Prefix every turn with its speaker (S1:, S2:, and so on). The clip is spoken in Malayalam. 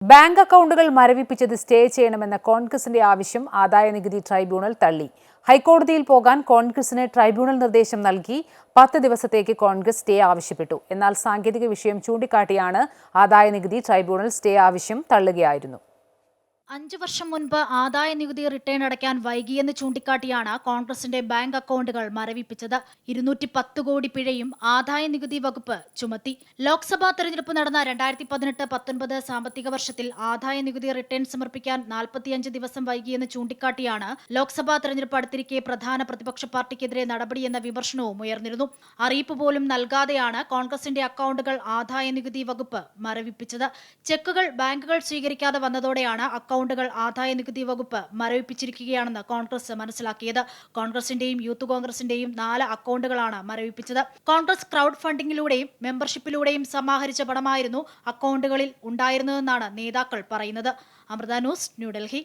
S1: ബാങ്ക് അക്കൗണ്ടുകൾ മരവിപ്പിച്ചത് സ്റ്റേ ചെയ്യണമെന്ന കോൺഗ്രസിന്റെ ആവശ്യം ആദായനികുതി ട്രൈബ്യൂണൽ തള്ളി. ഹൈക്കോടതിയിൽ പോകാൻ കോൺഗ്രസിന് ട്രൈബ്യൂണൽ നിർദ്ദേശം നൽകി 10 ദിവസത്തേക്ക് കോൺഗ്രസ് സ്റ്റേ ആവശ്യപ്പെട്ടു. എന്നാൽ സാങ്കേതിക വിഷയം ചൂണ്ടിക്കാട്ടിയാണ് ആദായനികുതി ട്രൈബ്യൂണൽ സ്റ്റേ ആവശ്യം തള്ളുകയായിരുന്നു.
S2: 5 വർഷം മുൻപ് ആദായ നികുതി റിട്ടേൺ അടയ്ക്കാൻ വൈകിയെന്ന് ചൂണ്ടിക്കാട്ടിയാണ് കോൺഗ്രസിന്റെ ബാങ്ക് അക്കൗണ്ടുകൾ മരവിപ്പിച്ചത്. 210 കോടി പിഴയും ആദായ നികുതി വകുപ്പ് ചുമത്തി. ലോക്സഭാ തെരഞ്ഞെടുപ്പ് നടന്ന 2018-19 സാമ്പത്തിക വർഷത്തിൽ ആദായ നികുതി റിട്ടേൺ സമർപ്പിക്കാൻ 45 ദിവസം വൈകിയെന്ന് ചൂണ്ടിക്കാട്ടിയാണ് ലോക്സഭാ തെരഞ്ഞെടുപ്പ് അടുത്തിരിക്കെ പ്രധാന പ്രതിപക്ഷ പാർട്ടിക്കെതിരെ നടപടിയെന്ന വിമർശനവും ഉയർന്നിരുന്നു. അറിയിപ്പ് പോലും നൽകാതെയാണ് കോൺഗ്രസിന്റെ അക്കൗണ്ടുകൾ ആദായ നികുതി വകുപ്പ് മരവിപ്പിച്ചത്. ചെക്കുകൾ ബാങ്കുകൾ സ്വീകരിക്കാതെ വന്നതോടെയാണ് അക്കൗണ്ടുകൾ ആദായ നികുതി വകുപ്പ് മരവിപ്പിച്ചിരിക്കുകയാണെന്ന് കോൺഗ്രസ് മനസ്സിലാക്കിയത്. കോൺഗ്രസിന്റെയും യൂത്ത് കോൺഗ്രസിന്റെയും 4 അക്കൗണ്ടുകളാണ് മരവിപ്പിച്ചത്. കോൺഗ്രസ് ക്രൗഡ് ഫണ്ടിങ്ങിലൂടെയും മെമ്പർഷിപ്പിലൂടെയും സമാഹരിച്ച പണമായിരുന്നു അക്കൗണ്ടുകളിൽ ഉണ്ടായിരുന്നതെന്നാണ് നേതാക്കൾ പറയുന്നത്. അമൃത ന്യൂസ്, ന്യൂഡൽഹി.